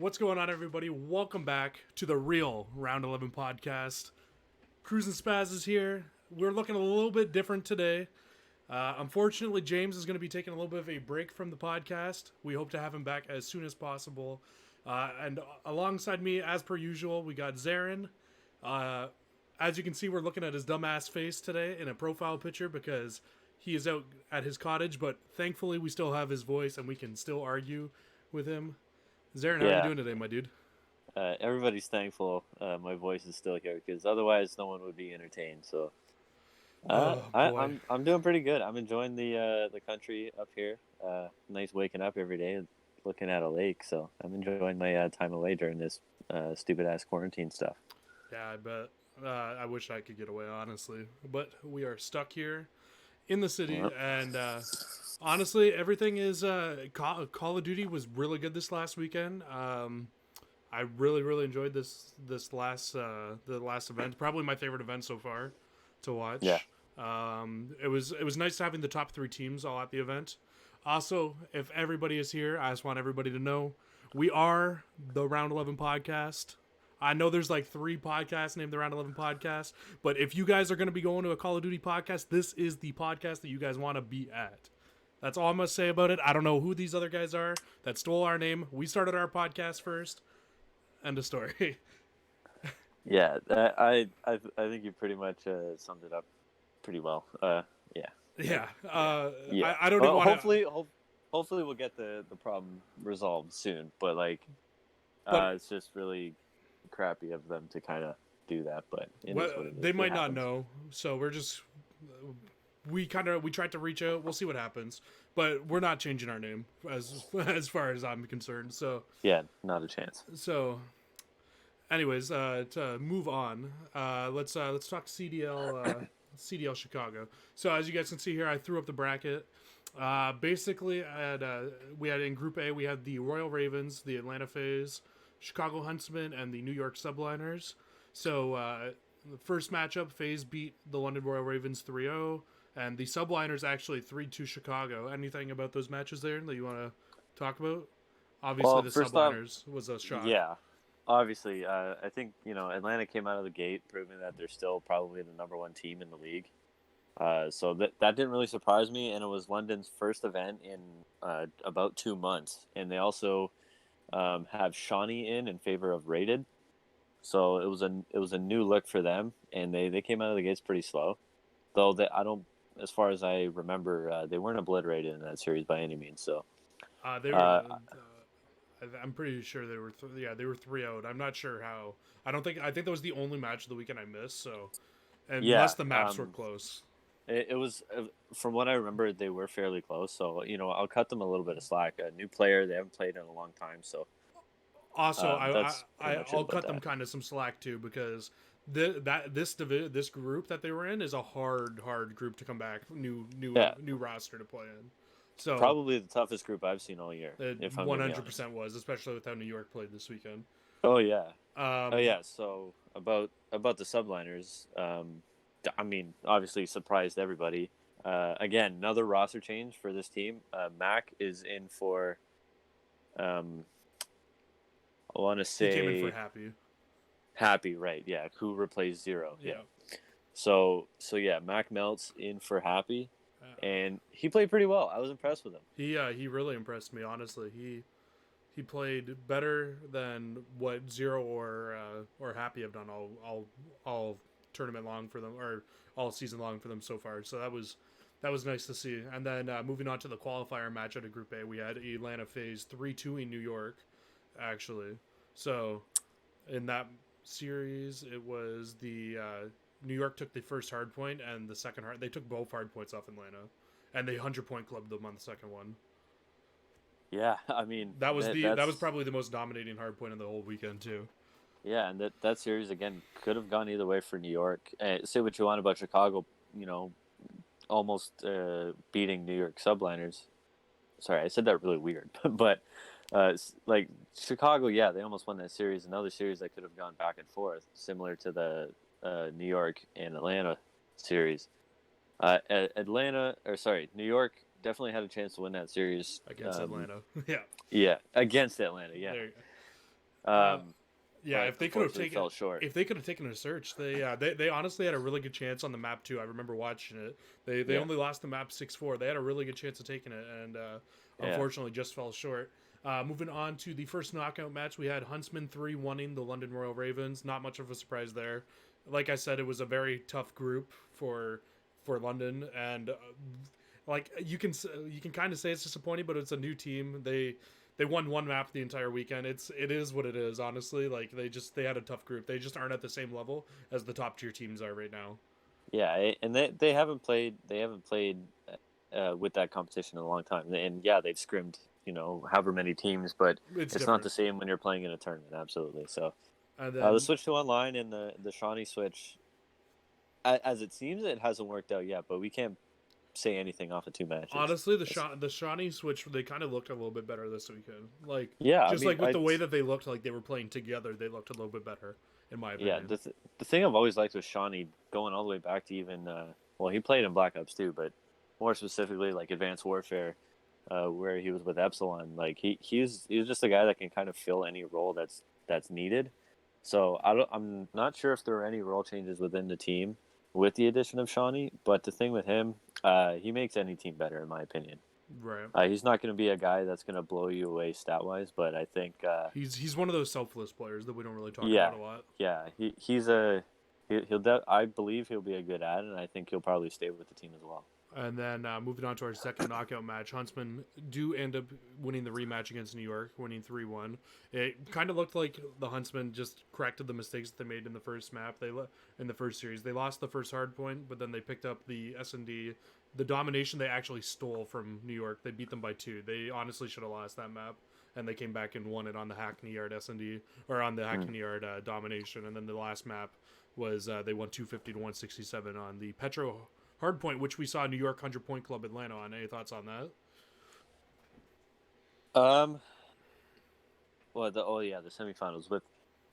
What's going on, everybody? Welcome back to the real Round 11 podcast. Cruz and Spaz is here. We're looking a little bit different today. Unfortunately, James is going to be taking a little bit of a break from the podcast. We hope to have him back as soon as possible. And alongside me, as per usual, we got Zarin. As you can see, we're looking at his dumbass face today in a profile picture because he is out at his cottage, but thankfully we still have his voice and we can still argue with him. Zarin, how are you Yeah, doing today, my dude? everybody's thankful my voice is still here because otherwise no one would be entertained. So Oh boy. I'm doing pretty good. I'm enjoying the country up here. Nice waking up every day and looking at a lake. So I'm enjoying my time away during this stupid ass quarantine stuff. Yeah, I bet. I wish I could get away, honestly. But we are stuck here in the city, Well, and honestly, everything is. Call of Duty was really good this last weekend. I really enjoyed this last the last event. Probably my favorite event so far to yeah. watch. It was nice having the top three teams all at the event. Also, if everybody is here, I just want everybody to know we are the Round 11 podcast. I know there's like 3 podcasts named the Round 11 podcast, but if you guys are going to be going to a Call of Duty podcast, this is the podcast that you guys want to be at. That's all I'm going to say about it. I don't know who these other guys are that stole our name. We started our podcast first. End of story. Yeah, I think you pretty much summed it up pretty well. Yeah. Yeah. Yeah. I don't even Well, want hopefully we'll get the problem resolved soon. But but it's just really crappy of them to kind of do that. But it is what it is. they It might not happens. know. So we tried to reach out. We'll see what happens. But we're not changing our name as far as I'm concerned. Yeah, not a chance. Anyways, to move on, let's talk CDL Chicago. So as you guys can see here, I threw up the bracket. Basically, we had in Group A, we had the Royal Ravens, the Atlanta Fays, Chicago Huntsmen, and the New York Subliners. So the first matchup, Fays beat the London Royal Ravens 3-0, and the Subliners actually 3-2 Chicago. Anything about those matches there that you want to talk about? Obviously, Well, the first off, Subliners was a shock. yeah, obviously, I think Atlanta came out of the gate proving that they're still probably the number one team in the league. So that didn't really surprise me, and it was London's first event in about 2 months, and they also have Shawnee in favor of Rated. So it was a new look for them, and they came out of the gates pretty slow. Though I don't, as far as I remember, they weren't obliterated in that series by any means. So They were. uh, I'm pretty sure they were. They were 3-0. I'm not sure how. I don't think. I think that was the only match of the weekend I missed. So, unless yeah, the maps were close. it was from what I remember, they were fairly close. So I'll cut them a little bit of slack. A new player, they haven't played in a long time, so Also, that's pretty much it I'll about cut them that. kind of some slack too because this group that they were in is a hard group to come back. Yeah, New roster to play in. So probably the toughest group I've seen all year, it if I'm gonna be honest. 100% was, especially with how New York played this weekend. Oh yeah, oh Um, yeah. So about the subliners, I mean, obviously surprised everybody. Again, another roster change for this team. Mac is in for, I want to he came in for say Happy, right? Yeah, who replaced Zero? Yeah. yeah. So yeah, Mac Melt's in for Happy, Uh, and he played pretty well. I was impressed with him. he really impressed me. Honestly, he played better than what Zero or Happy have done all tournament long for them or all season long for them so far. So that was nice to see. And then moving on to the qualifier match out of Group A, we had Atlanta Phase 3-2 in New York, actually. So in that series, it was the New York took the first hard point and the second hard. They took both hard points off Atlanta, and they 100-point clubbed them on the second one. Yeah, I mean That was that's probably the most dominating hard point of the whole weekend too. yeah, and that series again could have gone either way for New York. Say what you want about Chicago, almost beating New York Subliners. Sorry, I said that really weird, but like Chicago, yeah, they almost won that series. Another series that could have gone back and forth, similar to the New York and Atlanta series. New York definitely had a chance to win that series Against Atlanta. Yeah. Yeah, against Atlanta. Yeah, There you Uh, um, yeah, but unfortunately fell short. if they could have taken a search, they honestly had a really good chance on the map too. I remember watching it. They Yeah, only lost the map 6-4. They had a really good chance of taking it, and yeah, unfortunately just fell short. Moving on to the first knockout match, we had Huntsman 3-1ing the London Royal Ravens. Not much of a surprise there. Like I said, it was a very tough group for London, and like you can kind of say it's disappointing, but it's a new team. They won one map the entire weekend. It is what it is, honestly. Like they had a tough group. They just aren't at the same level as the top tier teams are right now. yeah. And they haven't played with that competition in a long time. And yeah, they've scrimmed however many teams, but It's it's not the different. same when you're playing in a tournament. Absolutely. So And the then switch to online and the Shawnee switch, as it seems, it hasn't worked out yet. But we can't say anything off of 2 matches. honestly, the Shawnee switch, they kind of looked a little bit better this weekend. Like Yeah, I just mean, like with the way that they looked, like they were playing together, they looked a little bit better, in my yeah, opinion. the thing I've always liked with Shawnee, going all the way back to even well, he played in Black Ops too, but more specifically like Advanced Warfare, where he was with Epsilon. Like he's just a guy that can kind of fill any role that's needed. So I'm not sure if there are any role changes within the team with the addition of Shawnee, but the thing with him, he makes any team better in my opinion. Right. He's not going to be a guy that's going to blow you away stat wise, but I think He's one of those selfless players that we don't really talk yeah, about a lot. yeah, I believe he'll be a good ad, and I think he'll probably stay with the team as well. And then moving on to our second knockout match, Huntsman do end up winning the rematch against New York, winning 3-1. It kind of looked like the Huntsman just corrected the mistakes that they made in the first map. In the first series, they lost the first hard point, but then they picked up the S&D. The domination they actually stole from New York. They beat them by 2. They honestly should have lost that map, and they came back and won it on the Hackney Yard S&D, or on the Mm. Hackney Yard domination. And then the last map was they won 250 to 167 on the Petro Hardpoint, which we saw New York 100 Point Club Atlanta on. Any thoughts on that? Um, well, the semifinals with.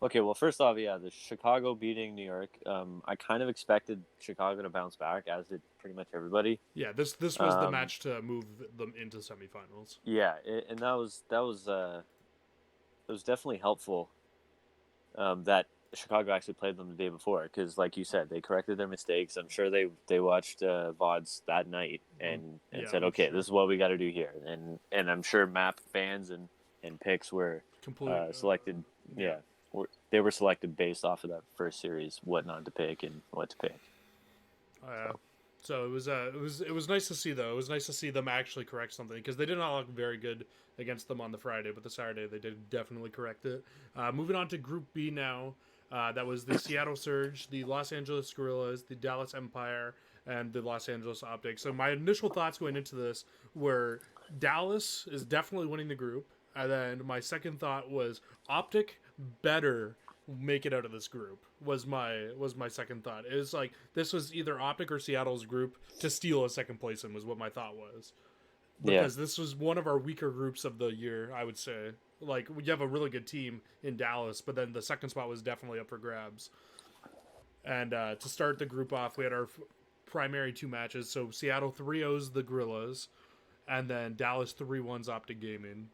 Okay, well, first off, yeah, the Chicago beating New York. I kind of expected Chicago to bounce back, as did pretty much everybody. Yeah, this was the Um, match to move them into semifinals. yeah, and it was definitely helpful that Chicago actually played them the day before because, like you said, they corrected their mistakes. I'm sure they watched VODs that night and Yeah, said, I'm okay, sure. this is what we got to do here. And I'm sure map fans and picks were Complete. selected. Yeah. Yeah, they were selected based off of that first series, what not to pick and what to pick. Uh, so it was nice to see though. It was nice to see them actually correct something because they did not look very good against them on the Friday, but the Saturday they did definitely correct it. Moving on to Group B now. That was the Seattle Surge, the Los Angeles Guerrillas, the Dallas Empire, and the Los Angeles Optic. So my initial thoughts going into this were Dallas is definitely winning the group, and then my second thought was Optic better make it out of this group was my second thought. It was like this was either Optic or Seattle's group to steal a second place in was what my thought was. Yeah, Because this was one of our weaker groups of the year, I would say. Like we have a really good team in Dallas, but then the second spot was definitely up for grabs. And to start the group off, we had our primary 2 matches. So Seattle 3-0's the Gorillas, and then Dallas 3-1's Optic Gaming.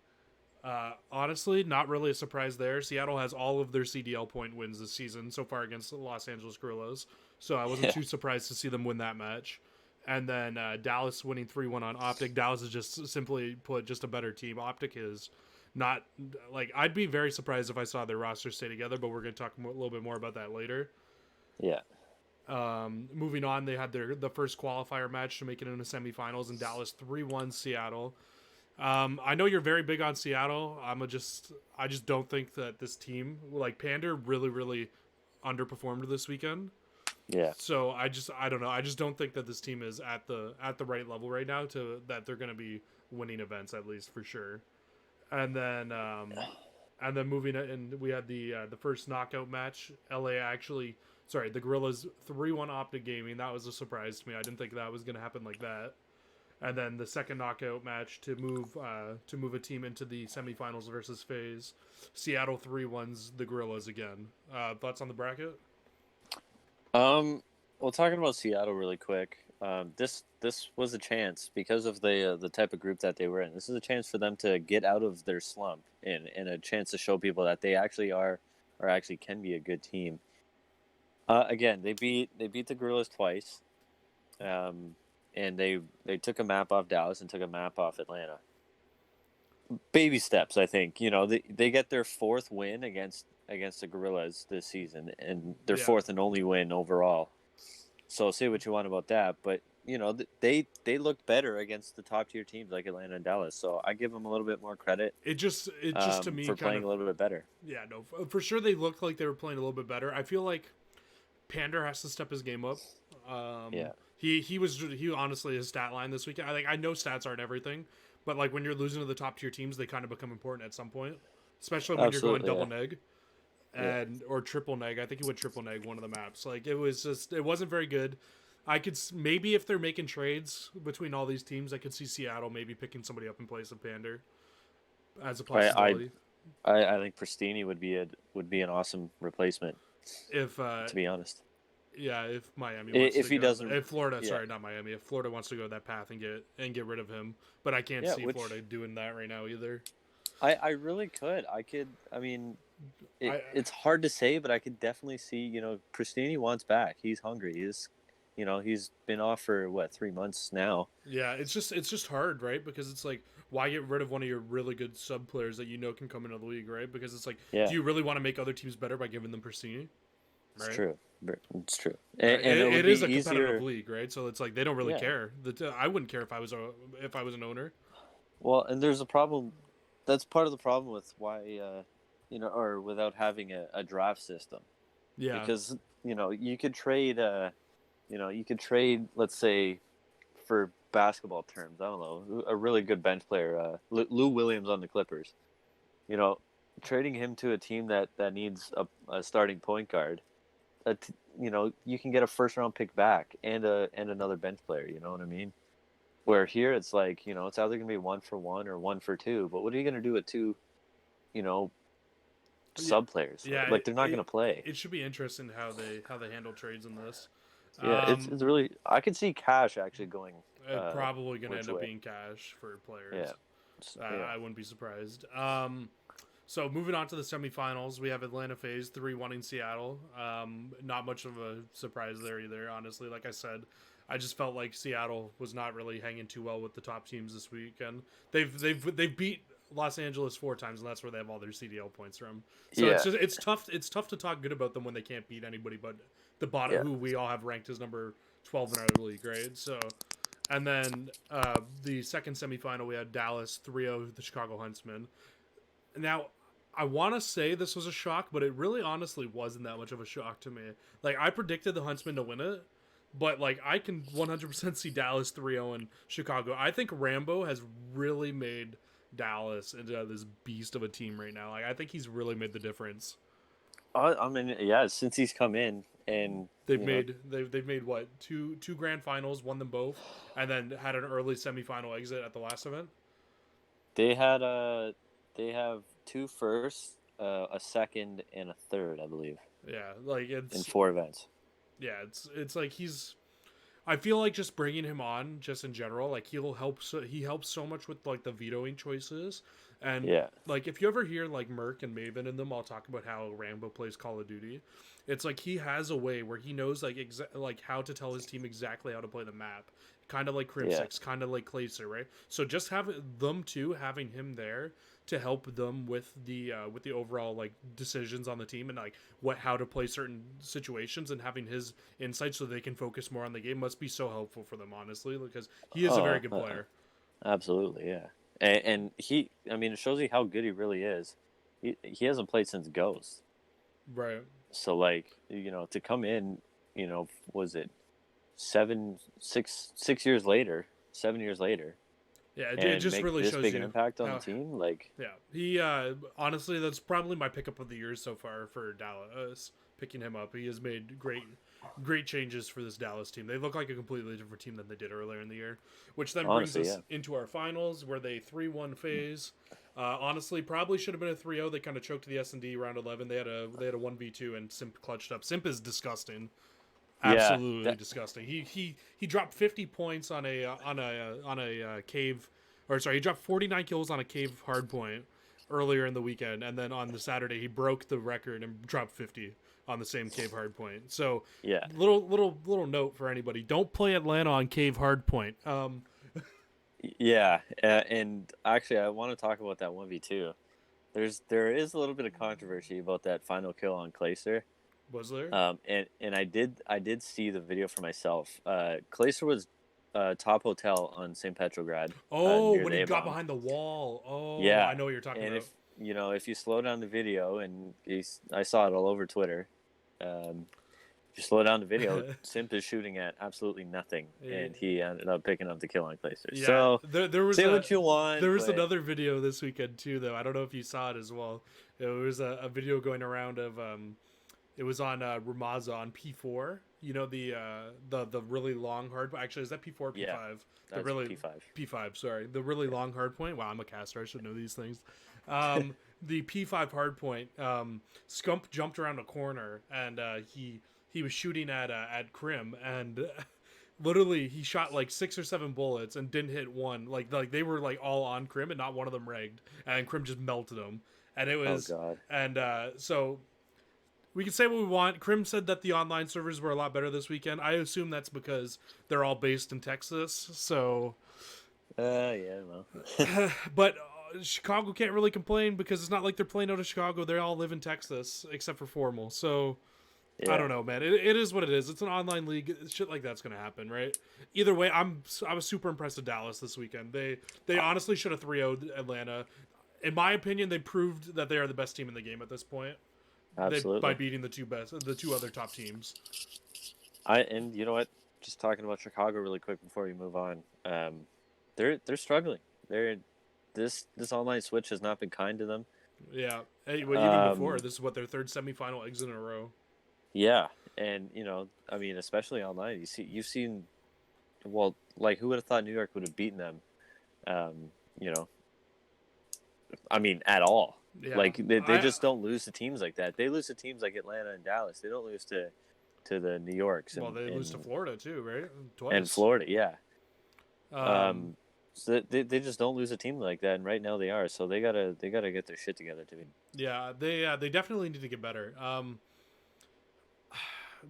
Honestly, not really a surprise there. Seattle has all of their CDL point wins this season so far against the Los Angeles Guerrillas, so I wasn't yeah, too surprised to see them win that match. And then Dallas winning 3-1 on Optic. Dallas is just simply put just a better team. Optic is not like I'd be very surprised if I saw their roster stay together, but we're going to talk a little bit more about that later. yeah. Moving on, they had the first qualifier match to make it into semifinals, and Dallas 3-1 Seattle. I know you're very big on Seattle. I just don't think that this team, like Pander, really underperformed this weekend. Yeah. So I don't know. I just don't think that this team is at the right level right now to that they're going to be winning events at least for sure. And then moving in, we had the first knockout match. LA actually, sorry, the Gorillas 3-1 Optic Gaming. That was a surprise to me. I didn't think that was going to happen like that. And then the second knockout match to move a team into the semifinals versus FaZe. Seattle 3-1's the Gorillas again. Thoughts on the bracket? Well, talking about Seattle really quick. This was a chance because of the type of group that they were in. This is a chance for them to get out of their slump and a chance to show people that they actually are or actually can be a good team. Again, they beat the Gorillas twice, and they took a map off Dallas and took a map off Atlanta. Baby steps, I think. They get their fourth win against the Gorillas this season, and their Yeah. fourth and only win overall. So say what you want about that, but they looked better against the top tier teams like Atlanta and Dallas. So I give them a little bit more credit It just to me for kind playing of, a little bit better. yeah, no, for sure they looked like they were playing a little bit better. I feel like Pander has to step his game up. Yeah, He honestly, his stat line this weekend. I know stats aren't everything, but like when you're losing to the top tier teams, they kind of become important at some point, especially when you're going absolutely. double Yeah, neg yeah. and or triple neg. I think he went triple neg one of the maps. Like it wasn't very good. I could maybe if they're making trades between all these teams, I could see Seattle maybe picking somebody up in place of Pander as a I possibility. I think Pristini would be an awesome replacement. If To be honest, Yeah, if Miami wants if to he go, doesn't, if Florida, yeah, sorry, not Miami, if Florida wants to go that path and get rid of him, but I can't yeah. see Which Florida doing that right now either. I really could. I could. I mean, I it's hard to say, but I could definitely see. Pristini wants back. He's hungry. He's been off for what 3 months now. Yeah, it's just hard, right? Because it's like why get rid of one of your really good sub players that you know can come into the league, right? Because it's like, do Yeah, you really want to make other teams better by giving them Pristini, it's right? true. It's true, Right. and it would It be is a competitive easier. league, right? So it's like they don't really Yeah. care. I wouldn't care if I was an owner. Well, and there's a problem. That's part of the problem with why, or without having a draft system, Yeah, because you could trade. Let's say, for basketball terms, I don't know, a really good bench player, Lou Williams on the Clippers. You know, trading him to a team that needs a starting point guard. You can get a first round pick back and another bench player. You know what I mean? Where here it's like it's either gonna be 1-for-1 or 1-for-2. But what are you gonna do with two, you know, yeah, sub players? yeah. Like they're not gonna play. It should be interesting how they handle trades in this. Yeah, it's Um, it's really. I could see Cash actually going Probably going to which end up way. being cash for Yeah, players. yeah, I wouldn't be surprised. So moving on to the semifinals, we have Atlanta FaZe 3-1 in Seattle. Not much of a surprise there either, honestly. Like I said, I just felt like Seattle was not really hanging too well with the top teams this week, and they've beat Los Angeles 4 times, and that's where they have all their CDL points from. So yeah, it's tough to talk good about them when they can't beat anybody but the bottom, yeah. who we all have ranked as number 12 in our league, right? So, and then the second semifinal, we had Dallas 3-0 the Chicago Huntsmen. Now, I want to say this was a shock, but it really honestly wasn't that much of a shock to me. Like, I predicted the Huntsmen to win it, but, like, I can 100% see Dallas 3-0 in Chicago. I think Rambo has really made Dallas into this beast of a team right now. Like, I think he's really made the difference. I mean, yeah. Since he's come in, and They've made what, two grand finals, won them both, and then had an early semifinal exit at the last event. they had they have two firsts, a second, and a third, I believe, Yeah, like in it's 4 events. yeah, it's like he's. I feel like just bringing him on, just in general, like he'll help. He helps so much with like the vetoing choices, and Yeah, like if you ever hear like Merc and Maven and them all talk about how Rambo plays Call of Duty, it's like he has a way where he knows like like how to tell his team exactly how to play the map, kind of like yeah. Crypsix, kind of like Clayser, right? So just having them two, having him there to help them with the overall like decisions on the team and like how to play certain situations, and having his insights so they can focus more on the game must be so helpful for them, honestly, because he is a very Oh, good player. absolutely, yeah. And he, I mean, it shows you how good he really is. He hasn't played since Ghost, Right. so like to come in, was it 6 years later, 7 years later, Yeah, it and just make really this shows big an you impact on the how. team? Like, Yeah, he honestly, that's probably my pickup of the year so far for Dallas. Picking him up, he has made great changes for this Dallas team. They look like a completely different team than they did earlier in the year, which then brings honestly, us yeah, into our finals where they 3-1 FaZe. Honestly, probably should have been a 3-0. They kind of choked the S&D round 11. They had a 1v2 and Simp clutched up. Simp is disgusting. Yeah, Absolutely that, disgusting. He dropped 50 points on a cave, or sorry, he dropped 49 kills on a cave hardpoint earlier in the weekend, and then on the Saturday he broke the record and dropped 50 on the same cave hardpoint. So yeah, little note for anybody: don't play Atlanta on cave hardpoint. yeah. And actually, I want to talk about that 1v2. There is a little bit of controversy about that final kill on Clayster. Was there? And I did see the video for myself. Clayster was top hotel on St. Petrograd, Oh, near when the he A got bomb. behind the wall. Oh, I Yeah, know what you're talking and about. if you slow down the video, and I saw it all over Twitter. If you slow down the video, Simp is shooting at absolutely nothing, and he ended up picking up the kill on Clayster. Yeah, So there was say what you there want, was but another video this weekend too, though. I don't know if you saw it as well. It was video going around of it was on Ramaza on P4. You know the really long hard. Actually, is that P4 or yeah, P5? The that's really P5. P5. Sorry, the really long hard point. Wow, I'm a caster. I should know these things. The P5 hard point. Scump jumped around a corner and he was shooting at Krim and. Literally, he shot like 6 or 7 bullets and didn't hit one. Like they were like all on Krim and not one of them regged, and Krim just melted him. And it Oh was God. and so we can say what we want. Krim said that the online servers were a lot better this weekend. I assume that's because they're all based in Texas. So, Yeah, well. but Chicago can't really complain because it's not like they're playing out of Chicago. They all live in Texas except for Formal. So I Yeah. don't know, man. It is what it is. It's an online league. Shit like that's gonna happen, right? Either way, I was super impressed with Dallas this weekend. They honestly should have 3-0'd Atlanta. In my opinion, they proved that they are the best team in the game at this point. They by Absolutely. beating the two other top teams. And you know what? Just talking about Chicago really quick before we move on. They're struggling. This online switch has not been kind to them. Yeah. Hey, well, even before Um, this is what their third semifinal exit in a row. yeah, and I mean, especially online, you've seen, well, like who would have thought New York would have beaten them? Um, you know, I mean, at all. Yeah. Like they I just don't lose to teams like that. They lose to teams like Atlanta and Dallas. They don't lose to the New Yorks well, they lose to Florida too, right? and Twice. Florida. Yeah. Um, So they just don't lose a team like that, and right now they are. So they gotta get their shit together to be. they definitely need to get better.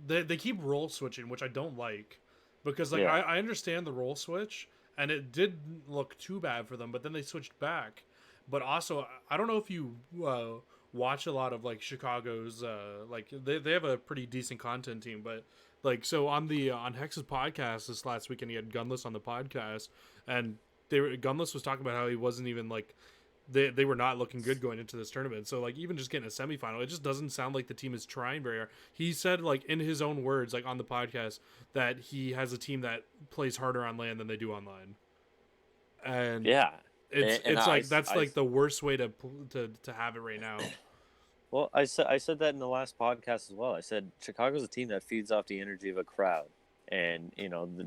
They keep role switching, which I don't like, because like Yeah. I understand the role switch, and it didn't look too bad for them, but then they switched back. But also, I don't know if you watch a lot of like Chicago's like they have a pretty decent content team, but like so on the on Hex's podcast this last weekend, he had Gunless on the podcast, and Gunless was talking about how he wasn't even like they were not looking good going into this tournament. So like even just getting a semifinal, it just doesn't sound like the team is trying very hard. He said like in his own words, like on the podcast, that he has a team that plays harder on land than they do online, and Yeah. And it's like that's like the worst way to have it right now. well, I said that in the last podcast as well. I said Chicago's a team that feeds off the energy of a crowd, and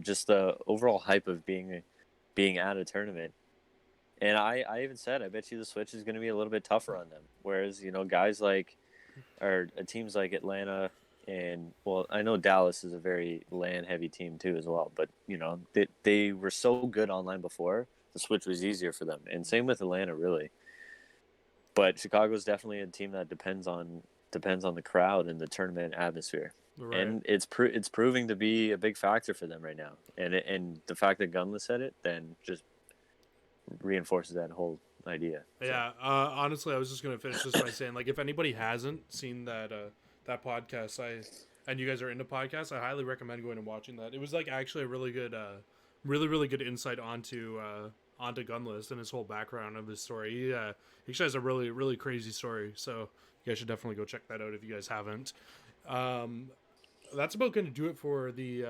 just the overall hype of being at a tournament. And I even said I bet you the switch is going to be a little bit tougher on them. Whereas guys like or teams like Atlanta and, well, I know Dallas is a very land heavy team too as well. But they were so good online before, the switch was easier for them. And same with Atlanta, really. But Chicago's definitely a team that depends on the crowd and the tournament atmosphere, Right. and it's proving to be a big factor for them right now. And the fact that Gunless said it then just reinforces that whole idea. So Yeah. Honestly, I was just gonna finish this by saying like if anybody hasn't seen that podcast, and you guys are into podcasts, I highly recommend going and watching that. It was like actually a really good, really good insight onto Gunlist and his whole background of his story. He actually has a really crazy story. So you guys should definitely go check that out if you guys haven't. Um, that's about going to do it for the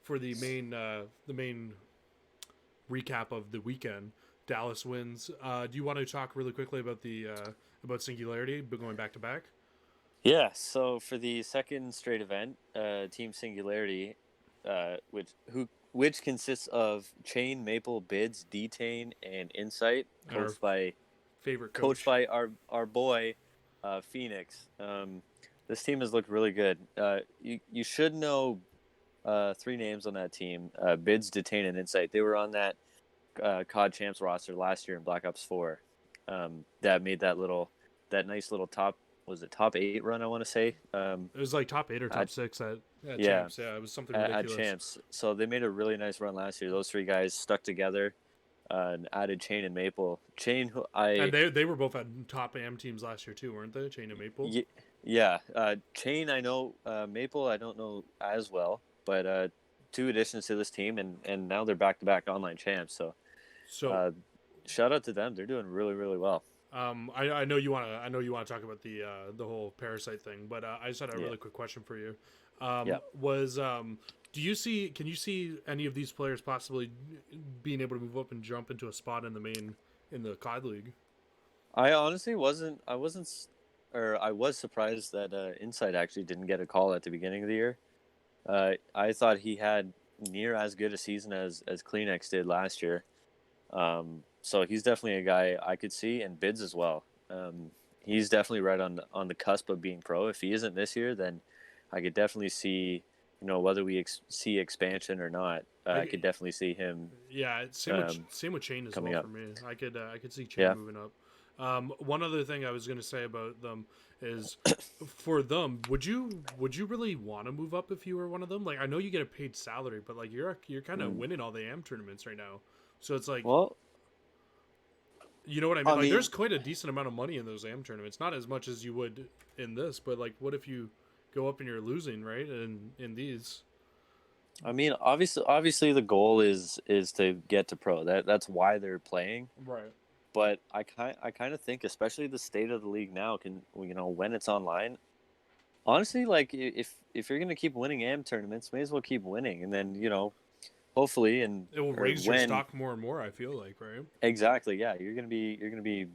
main recap of the weekend. Dallas wins. Do you want to talk really quickly about the about Singularity, but going back to back? yeah, so for the second straight event, Team Singularity, which consists of Chain, Maple, Bids, Detain, and Insight, Our favorite coached coach. by our boy Phoenix. This team has looked really good. You should know three names on that team: Bids, Detain, and Insight. They were on that COD Champs roster last year in Black Ops 4. That made that nice little top 8 run, I want to say. It was like top 8 or top At, 6 at yeah, champs. Yeah, it was something at ridiculous. Champs. So they made a really nice run last year. Those three guys stuck together and added Chain and Maple. Chain, who And they were both at top AM teams last year too, weren't they? Chain and Maple. Yeah. Chain, I know. Maple, I don't know as well. But two additions to this team, and now they're back-to-back online champs. So, So shout out to them. They're doing really, really well. I know you want to talk about the whole Parasite thing, but I just had a Yeah. really quick question for you. Yeah. Can you see any of these players possibly being able to move up and jump into a spot in the COD League? I honestly wasn't. I wasn't, or I was surprised that Insight actually didn't get a call at the beginning of the year. I thought he had near as good a season as Kleenex did last year. So he's definitely a guy I could see, and Bids as well. He's definitely right on the cusp of being pro. If he isn't this year, then I could definitely see, whether we see expansion or not. I could definitely see him. Yeah, same with Chain as well up. for me. I could see Chain Yeah. moving up. One other thing I was going to say about them is, for them, would you really want to move up if you were one of them? Like, I know you get a paid salary, but like you're kind of winning all the AM tournaments right now, so it's like, Well, you know what I mean? I Like, mean, there's quite a decent amount of money in those AM tournaments. Not as much as you would in this, but like, what if you go up and you're losing, right? In these. obviously, the goal is to get to pro. That's why they're playing. Right. But I kind of think, especially the state of the league now, when it's online. Honestly, like if you're gonna keep winning AM tournaments, may as well keep winning, and then hopefully It will raise your stock more and more. I feel like, right? exactly, yeah, you're gonna be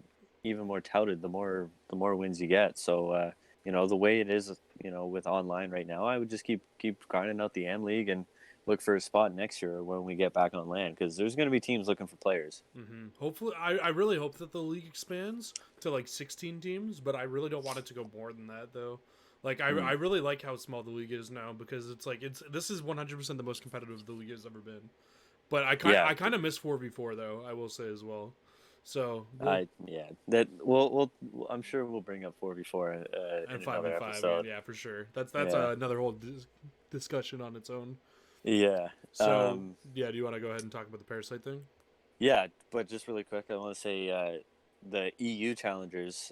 even more touted the more wins you get. So the way it is, with online right now, I would just keep grinding out the AM league and look for a spot next year when we get back on land, because there's going to be teams looking for players. Mm-hmm. Hopefully, I really hope that the league expands to like 16 teams, but I really don't want it to go more than that, though. Like, I really like how small the league is now, because this is 100% the most competitive the league has ever been. But I kind of miss 4v4 though, I will say as well. So we'll I'm sure we'll bring up 4v4 and in 5 another and 5, episode. yeah, for sure. That's another whole discussion on its own. Yeah. So do you want to go ahead and talk about the Parasite thing? Yeah, but just really quick, I want to say the EU challengers,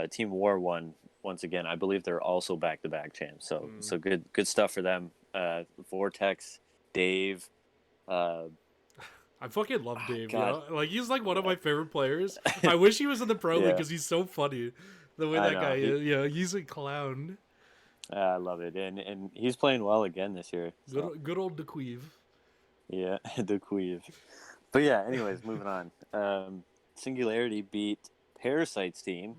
Team War won once again. I believe they're also back-to-back champs. So good stuff for them. Vortex, Dave. I fucking love Dave. God. Like, he's like one of my favorite players. I wish he was in the pro league, because he's so funny. The way that guy is, he's a clown. I love it, and he's playing well again this year. So. Good old DeQueeve. Yeah, DeQueeve. But yeah, anyways, moving on. Singularity beat Parasite's team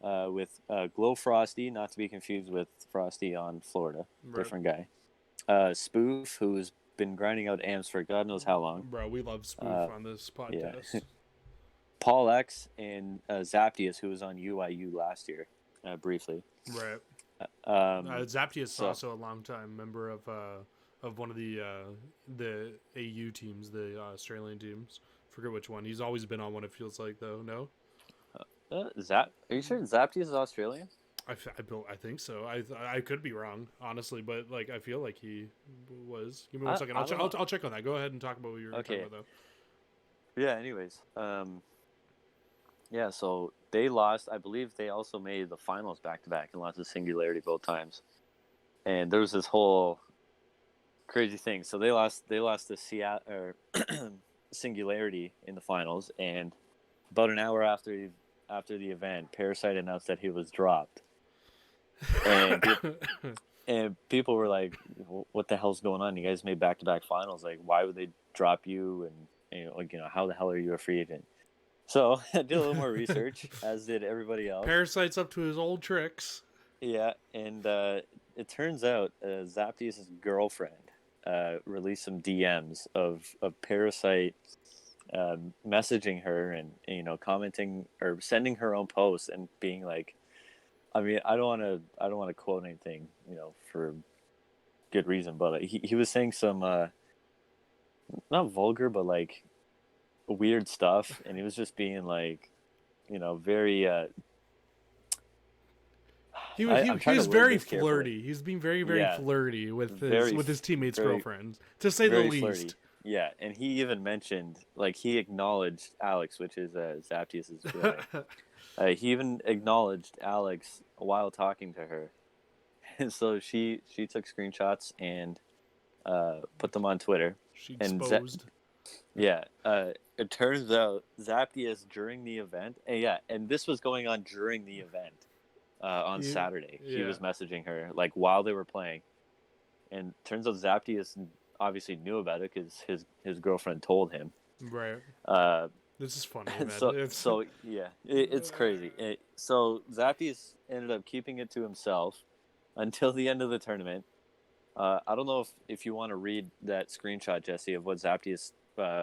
with Glow Frosty, not to be confused with Frosty on Florida. Right. Different guy. Spoof, who's been grinding out AMs for God knows how long. Bro, we love Spoof on this podcast. Yeah. Paul X and Zaptius, who was on UIU last year, briefly. Right. Zaptius is also a longtime member of one of the AU teams, the Australian teams. Forget which one. He's always been on one, it feels like, though. No? Are you sure Zaptius is Australian? I think so. I could be wrong, honestly, but like I feel like he was. Give me 1 second. I'll check on that. Go ahead and talk about what you were talking about, though. Yeah. Anyways, yeah. So they lost. I believe they also made the finals back to back and lost to Singularity both times. And there was this whole crazy thing. So they lost to Seattle or Singularity in the finals, and about an hour after the event, Parasite announced that he was dropped. And people were like, "What the hell's going on? You guys made back-to-back finals. Like, why would they drop you? And how the hell are you a free agent?" So I did a little more research, as did everybody else. Parasite's up to his old tricks. Yeah, and it turns out Zaptius' girlfriend released some DMs of Parasite messaging her and commenting or sending her own posts and being like, I mean, I don't want to quote anything, for good reason, but he was saying some not vulgar, but like weird stuff, and he was just being like, very. I'm He trying to was word very this carefully. flirty. He's being very very Yeah, flirty very, with his teammates' very, girlfriends, to say the very flirty. least. Yeah, and he even mentioned, like, he acknowledged Alex, which is Zaptius's fiance. He even acknowledged Alex while talking to her, and so she took screenshots and put them on Twitter. She And exposed. yeah, it turns out Zaptius during the event, and this was going on during the event on Saturday. He Yeah. was messaging her like while they were playing, and turns out Zaptius obviously knew about it because his girlfriend told him. Right. Uh, This is funny, man. so yeah, it's crazy. So Zaptius ended up keeping it to himself until the end of the tournament. I don't know if you want to read that screenshot, Jesse, of what Zaptius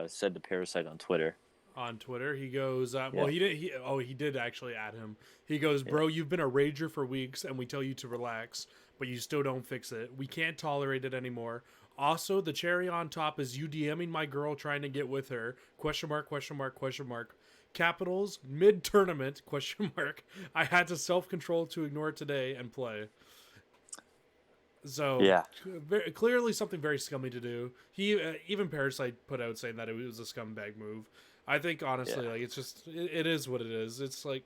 said to Parasite on Twitter. On Twitter, he goes, well, Yeah, he did actually add him. He goes, yeah, bro, you've been a rager for weeks, and we tell you to relax, but you still don't fix it. We can't tolerate it anymore. Also, the cherry on top is you DMing my girl trying to get with her. Question mark, question mark, question mark. Capitals, mid-tournament, question mark. I had to self-control to ignore it today and play. So yeah, clearly something very scummy to do. He even Parasite put out saying that it was a scumbag move. I think honestly, yeah. like it is what it is. It's like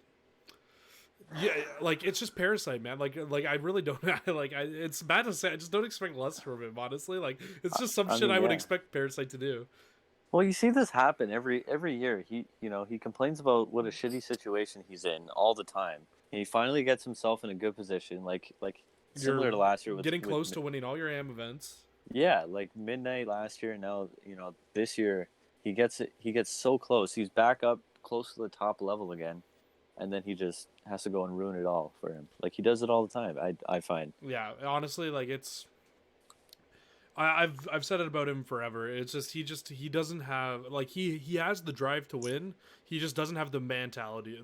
yeah, like it's just Parasite, man. Like I really don't like. It's bad to say. I just don't expect less from him. Honestly, like it's just some I shit mean, I would yeah. expect Parasite to do. Well, you see this happen every year. He complains about what a shitty situation he's in all the time. And he finally gets himself in a good position, like You're similar to last year getting close to winning all your AM events. yeah, like midnight last year. Now this year he gets it. He gets so close. He's back up close to the top level again, and then he just has to go and ruin it all for him. Like he does it all the time. I find. Yeah, honestly, like it's I've said it about him forever. It's just he doesn't have like he has the drive to win. He just doesn't have the mentality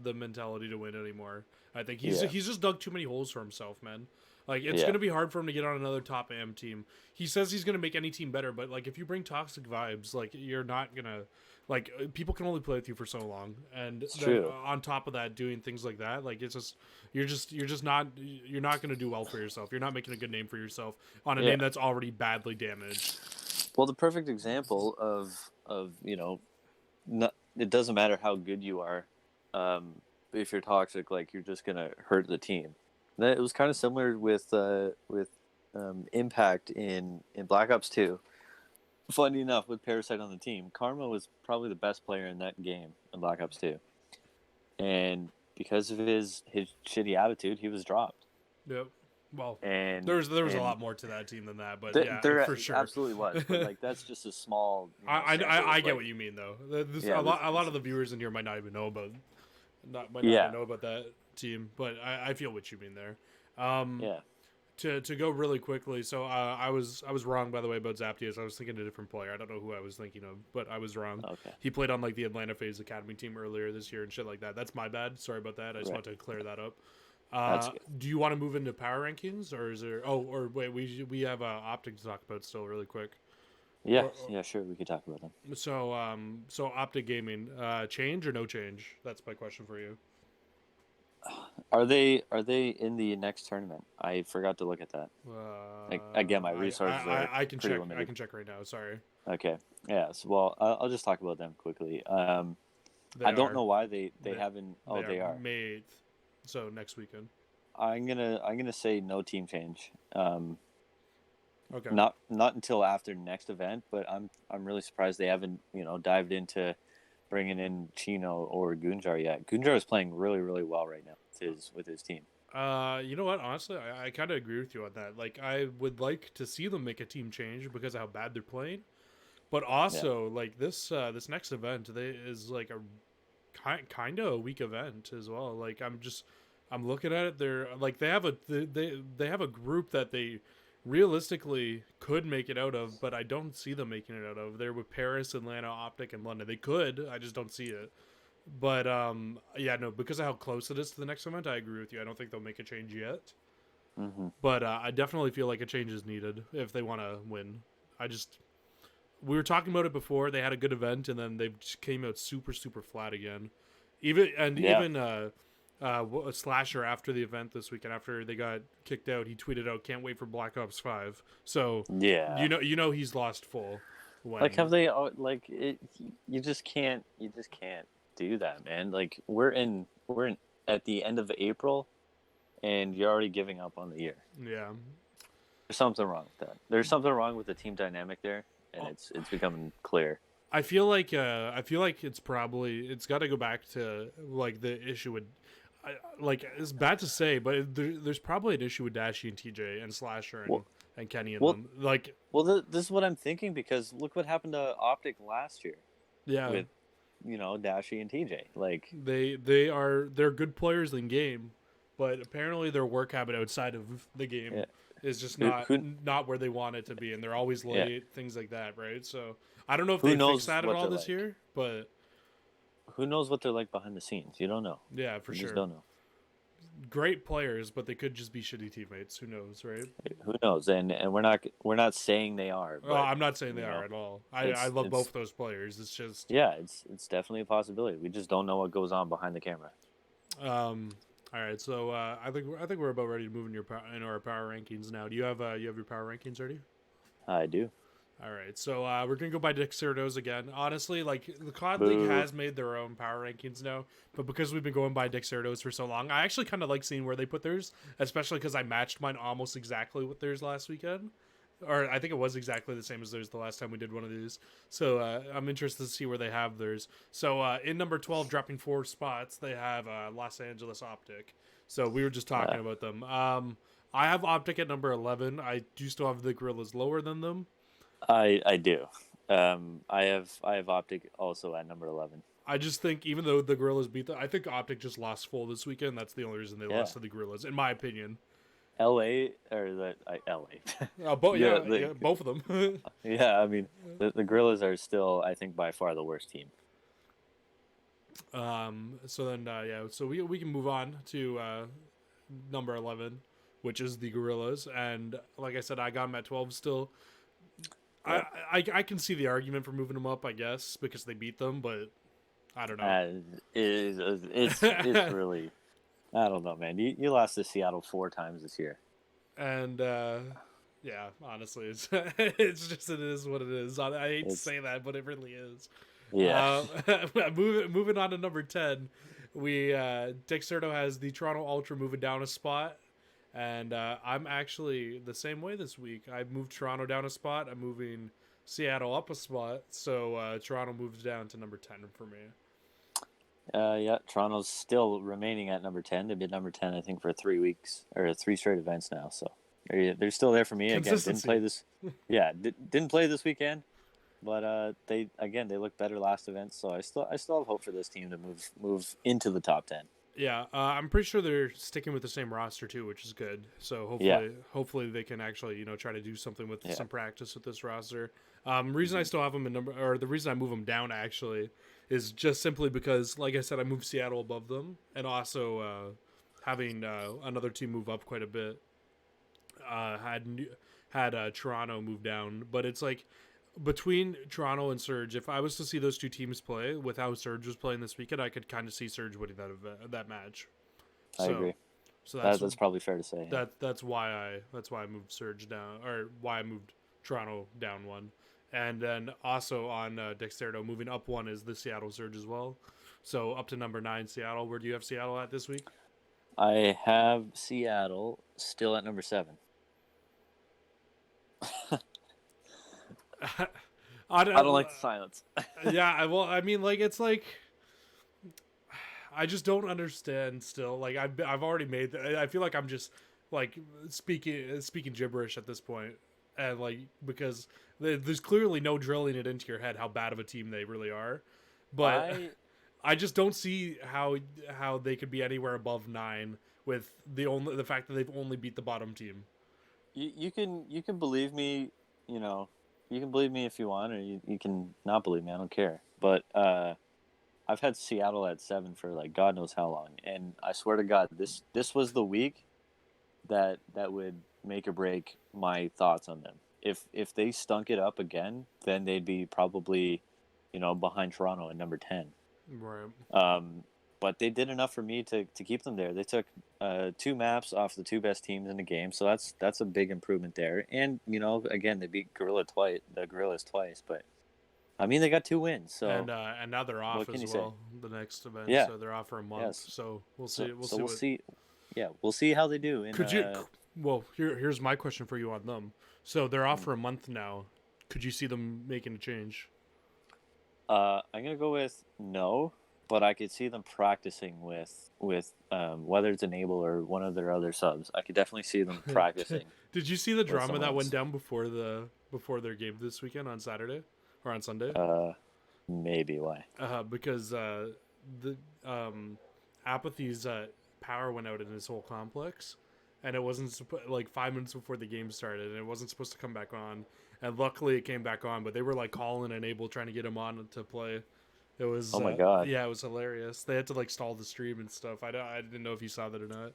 to win anymore. I think Yeah, he's just dug too many holes for himself, man. Like it's yeah, gonna be hard for him to get on another top AM team. He says he's gonna make any team better, but like if you bring toxic vibes, like you're not gonna like people can only play with you for so long, and it's then true. on top of that, doing things like that, like it's just you're not gonna do well for yourself. You're not making a good name for yourself on a Yeah. name that's already badly damaged. Well, the perfect example of not, it doesn't matter how good you are, if you're toxic, like you're just gonna hurt the team. That it was kind of similar with Impact in Black Ops 2. Funny enough, with Parasite on the team, Karma was probably the best player in that game in Black Ops 2, and because of his shitty attitude, he was dropped. Yep. Well, And there was a and lot more to that team than that, but yeah, there for sure. absolutely was, but like that's just a small sample I of get like what you mean though. yeah, A lot of the viewers in here might not even know about might not yeah, even know about that team, but I feel what you mean there. Um, yeah. to go really quickly, so I was wrong by the way about Zaptius. I was thinking a different player. I don't know who I was thinking of, but I was wrong. Okay, He played on like the Atlanta FaZe Academy team earlier this year and shit like that. That's my bad. Sorry about that. I just right. wanted to clear that up. That's good. Do you want to move into power rankings, or is there? Oh, or wait, we have Optic to talk about still really quick. Yeah, yeah, sure. We could talk about them. So Optic Gaming, change or no change? That's my question for you. Are they in the next tournament? I forgot to look at that. Like again, my resources are I can pretty check. I limited. can check right now. Sorry. Okay, yeah. So, well, I'll just talk about them quickly. They I don't are. know why they haven't. Oh, they are. May 8th, so next weekend. I'm gonna say no team change. Okay. Not until after next event, but I'm really surprised they haven't dived into bringing in Chino or Gunjar yet. Gunjar is playing really really well right now with his team. You know what? Honestly, I kind of agree with you on that. Like, I would like to see them make a team change because of how bad they're playing. But Yeah, also, like this next event, is like a kind of a weak event as well. Like, I'm looking at it. They're like they have a group that they realistically could make it out of, but I don't see them making it out of. They're with Paris, Atlanta, Optic, and London. They could. I just don't see it. But yeah, no, because of how close it is to the next event, I agree with you. I don't think they'll make a change yet. Mm-hmm. But I definitely feel like a change is needed if they want to win. I just we were talking about it before. They had a good event, and then they just came out super flat again. Yeah. Even Slasher after the event this weekend, after they got kicked out, he tweeted out, "Can't wait for Black Ops 5." So Yeah. you know he's lost full Like, when have they? Like, you just can't. You just can't do that, man. Like, we're in at the end of April, and you're already giving up on the year. yeah. There's something wrong with that. There's something wrong with the team dynamic there, and it's becoming clear. I feel like it's got to go back to like the issue with like it's bad to say, but there's probably an issue with Dashy and TJ and Slasher Well, and Kenny and well, them. Like this is what I'm thinking because look what happened to Optic last year yeah, with Dashy and TJ. Like, they're good players in game, but apparently their work habit outside of the game yeah, is just who not who not where they want it to be, and they're always yeah, late, things like that, right? So I don't know if who they fixed knows that at what all they're this like? year, but Who knows what they're like behind the scenes? You don't know. yeah, for You just sure. don't know. Great players, but they could just be shitty teammates. Who knows, right? Who knows? And we're not saying they are, Well, but I'm not saying they you are know, at all. I it's love it's both those players. It's just yeah, it's definitely a possibility. We just don't know what goes on behind the camera. um. All right, so I think we're about ready to move in our power rankings now. Do you have your power rankings ready? I do. All right, so we're gonna go by Dexertos again. Honestly, like the COD League Boo. has made their own power rankings now, but because we've been going by Dexertos for so long, I actually kind of like seeing where they put theirs, especially because I matched mine almost exactly with theirs last weekend, or I think it was exactly the same as theirs the last time we did one of these. So I'm interested to see where they have theirs. So in number 12, dropping 4 spots, they have Los Angeles Optic. So we were just talking Uh, about them. I have Optic at number 11. I do still have the Gorillas lower than them. I do. I have Optic also at number 11. I just think even though the Gorillas beat them, I think Optic just lost full this weekend. That's the only reason they Yeah. lost to the Gorillas, in my opinion. LA or the LA. Yeah, the yeah, both of them. yeah, I mean the Gorillas are still I think by far the worst team. So then, yeah, so we can move on to number 11, which is the Gorillas, and like I said, I got them at 12 still. Yep. I can see the argument for moving them up, I guess, because they beat them, but I don't know. It's really I don't know, man. You lost to Seattle 4 times this year. And yeah, honestly, it's it's just it is what it is. I hate to It's say that, but it really is. yeah. Moving on to number 10, we Dexerto has the Toronto Ultra moving down a spot, and I'm actually the same way this week. I moved Toronto down a spot. I'm moving Seattle up a spot, so Toronto moves down to number 10 for me. Yeah, Toronto's still remaining at number 10. They've been number 10, I think, for 3 weeks or 3 straight events now. So they're still there for me. Again, didn't Consistency. play this. Yeah, didn't play this weekend, but they looked better last event. So I still have hope for this team to move into the top 10. Yeah, I'm pretty sure they're sticking with the same roster too, which is good. So Yeah, hopefully they can actually try to do something with yeah, some practice with this roster. Reason I hmm still have them in number, or the reason I move them down actually, is just simply because, like I said, I moved Seattle above them, and also having another team move up quite a bit. Had Toronto move down, but it's like between Toronto and Surge, if I was to see those two teams play with how Surge was playing this weekend, I could kind of see Surge winning that match. I So agree. so That's probably fair to say. Yeah. that's why I moved Surge down, or why I moved Toronto down one, and then also on Dexterito moving up one is the Seattle Surge as well. So up to number 9, Seattle. Where do you have Seattle at this week? I have Seattle still at number 7. I I don't don't, like the silence. yeah, well, I mean, like it's like I just don't understand still. Like I've already made. I feel like I'm just like speaking gibberish at this point, and like because there's clearly no drilling it into your head how bad of a team they really are, but I I just don't see how they could be anywhere above 9 with the fact that they've only beat the bottom team. you can believe me, you know, you can believe me if you want, or you can not believe me. I don't care. But I've had Seattle at 7 for like God knows how long, and I swear to God, this was the week that would make or break my thoughts on them. If they stunk it up again, then they'd be probably, behind Toronto at number 10. Right. But they did enough for me to keep them there. They took 2 maps off the 2 best teams in the game, so that's a big improvement there. And again, they beat the Gorillas twice, but I mean they got 2 wins. So And now they're off what can as you say? well. The next event, Yeah, so they're off for a month. yes. So we'll So see. We'll so see we'll what. see. Yeah, we'll see how they do. In Could you? Well, here's my question for you on them. So they're off Hmm. for a month now. Could you see them making a change? I'm gonna go with no, but I could see them practicing with whether it's Enable or one of their other subs. I could definitely see them practicing Did you see the with drama someone that went else. down before their game this weekend on Saturday or on Sunday? Uh, Maybe why? Because the Apathy's power went out in his whole complex, and it wasn't like 5 minutes before the game started, and it wasn't supposed to come back on. And luckily, it came back on. But they were like calling Enable trying to get him on to play. It was Oh my god! yeah, it was hilarious. They had to like stall the stream and stuff. I didn't know if you saw that or not.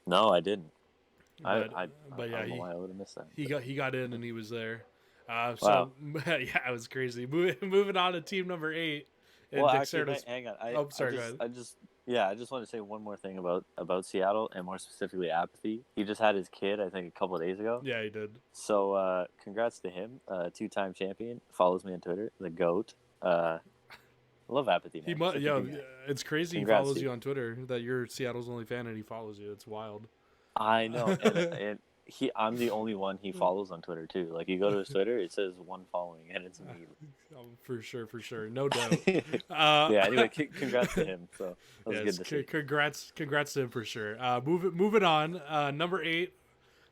No, I didn't. I But I, but I yeah, don't know why I would have missed that. he got in and he was there. Wow. So yeah, it was crazy. Moving on to team number 8 in Well, actually, Dexerto's. hang on. Oh, sorry, go ahead. I just want to say one more thing about Seattle and more specifically Apathy. He just had his kid, I think, a couple of days ago. Yeah, he did. So, congrats to him, 2-time champion. Follows me on Twitter, the goat. I love Apathy, man. Such a Yeah, good guy. it's crazy. Congrats, he follows dude. you on Twitter. That you're Seattle's only fan and he follows you. It's wild. I know, and I'm the only one he follows on Twitter too. Like you go to his Twitter, it says 1 following, and it's me. For sure, no doubt. Yeah. Anyway, congrats to him. So that was Yes, good to see. congrats to him for sure. Moving on. Number 8,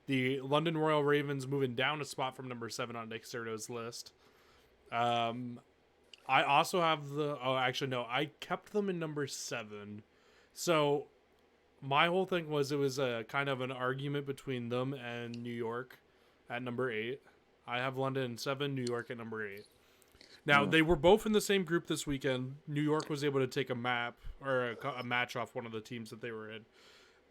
the London Royal Ravens moving down a spot from number 7 on Nick Certo's list. I also have the. Oh, actually, no. I kept them in number 7. So my whole thing was it was a kind of an argument between them and New York at number 8. I have London 7, New York at number 8. Now, Mm. they were both in the same group this weekend. New York was able to take a map or a match off one of the teams that they were in.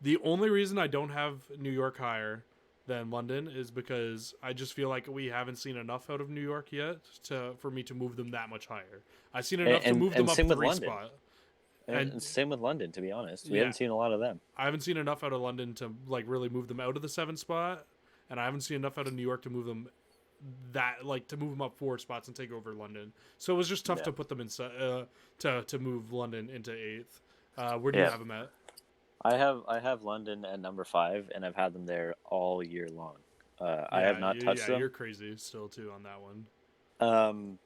The only reason I don't have New York higher than London is because I just feel like we haven't seen enough out of New York yet for me to move them that much higher. I've seen enough to move them And up same with 3 London. spot. And same with London, to be honest. We Yeah, haven't seen a lot of them. I haven't seen enough out of London to like really move them out of the 7 spot, and I haven't seen enough out of New York to move them to move them up 4 spots and take over London. So it was just tough Yeah. to put them in to move London into 8th. Where do you Yeah. have them at? I have London at number 5, and I've had them there all year long. I Yeah, have not touched them. You're crazy still too on that one.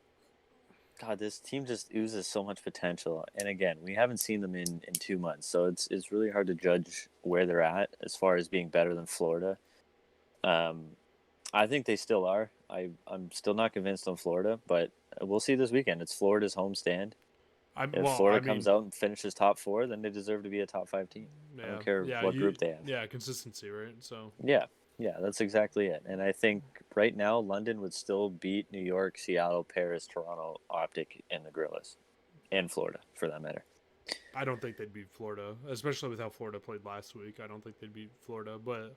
God, this team just oozes so much potential. And again, we haven't seen them in 2 months, so it's really hard to judge where they're at as far as being better than Florida. I think they still are. I'm still not convinced on Florida, but we'll see this weekend. It's Florida's homestand. If Florida comes out and finishes top 4, then they deserve to be a top 5 team. I don't care what group they have. Yeah, consistency, right? So Yeah, that's exactly it. And I think right now London would still beat New York, Seattle, Paris, Toronto, Optic, and the Gorillas, and Florida for that matter. I don't think they'd beat Florida, especially with how Florida played last week. I don't think they'd beat Florida, but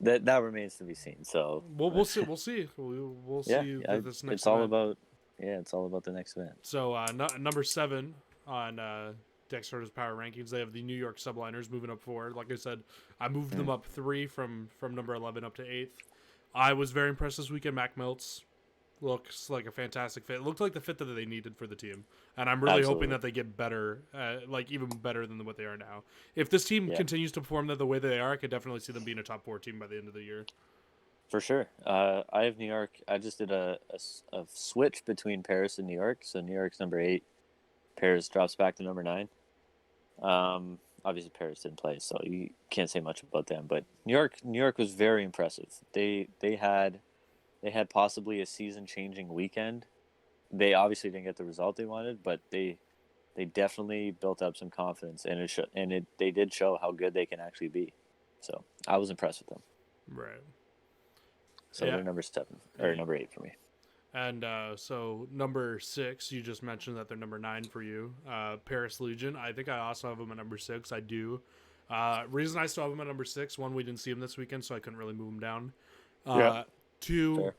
That remains to be seen. So we'll see. We'll see. We'll see this next. It's all event. about the next event. So number 7 on Dexter's power rankings, they have the New York Subliners moving up 4. Like I said, I moved them up 3 from number 11 up to 8th. I was very impressed this weekend. Mac Meltz looks like a fantastic fit. It looked like the fit that they needed for the team, and I'm really hoping that they get better, like even better than what they are now. If this team continues to perform the way they are, I could definitely see them being a top 4 team by the end of the year. For sure. I have New York. I just did a switch between Paris and New York. So New York's number 8. Paris drops back to number 9. Obviously Paris didn't play, so you can't say much about them. But New York was very impressive. They had possibly a season-changing weekend. They obviously didn't get the result they wanted, but they definitely built up some confidence, and they did show how good they can actually be. So I was impressed with them. Right. So they're number 7 or number 8 for me. And so number 6, you just mentioned that they're number 9 for you. Paris Legion. I think I also have them at number 6. I do. Reason I still have him at number 6. One, we didn't see him this weekend, so I couldn't really move him down. Yeah. Two, Fair.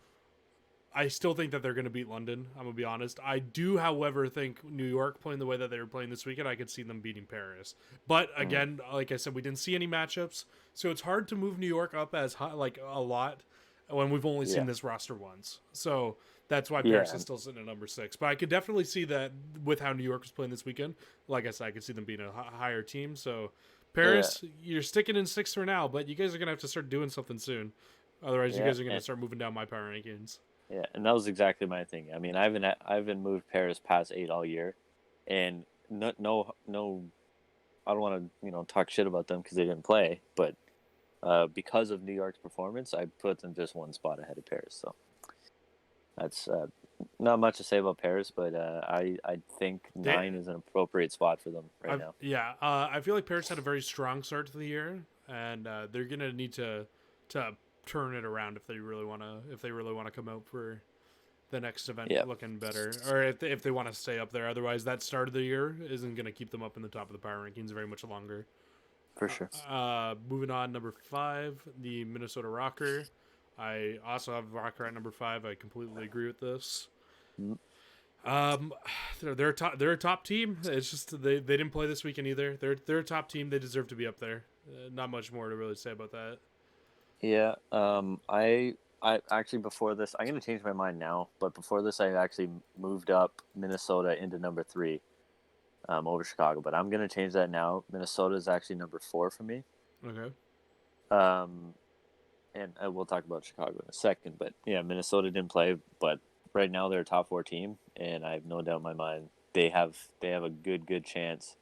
I still think that they're going to beat London. I'm going to be honest. I do, however, think New York playing the way that they were playing this weekend, I could see them beating Paris. But again, like I said, we didn't see any matchups, so it's hard to move New York up as high, like a lot when we've only seen Yeah. this roster once. So that's why Paris Yeah. is still sitting at number 6. But I could definitely see that with how New York was playing this weekend. Like I said, I could see them being a higher team. So Yeah. Paris, you're sticking in 6th for now, but you guys are going to have to start doing something soon. Otherwise, you Yeah. guys are going to And, start moving down my power rankings. yeah. And that was exactly my thing. I mean, I haven't moved Paris past 8 all year, and no. I don't want to talk shit about them because they didn't play, but because of New York's performance, I put them just one spot ahead of Paris. So that's not much to say about Paris, but I think 9 is an appropriate spot for them right now. Yeah, I feel like Paris had a very strong start to the year, and they're gonna need to turn it around if they really wanna come out for the next event Yeah. looking better, or if they want to stay up there. Otherwise, that start of the year isn't gonna keep them up in the top of the power rankings very much longer. For sure. Moving on, number 5, the Minnesota Rocker. I also have Rocker at number 5. I completely agree with this. Mm. They're a top team. It's just they didn't play this weekend either. They're a top team. They deserve to be up there. Not much more to really say about that. Yeah. I actually before this, I'm gonna change my mind now. But before this, I actually moved up Minnesota into number 3, over Chicago. But I'm gonna change that now. Minnesota is actually number 4 for me. Okay. And we'll talk about Chicago in a second. But yeah, Minnesota didn't play, but right now they're a top 4 team, and I have no doubt in my mind they have a good chance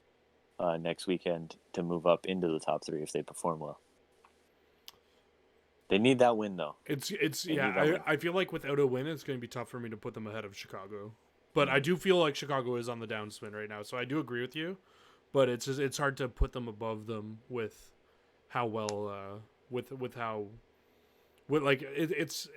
next weekend to move up into the top 3 if they perform well. They need that win though. I feel like without a win, it's going to be tough for me to put them ahead of Chicago. But I do feel like Chicago is on the downswing right now, so I do agree with you. But it's hard to put them above them with how well it's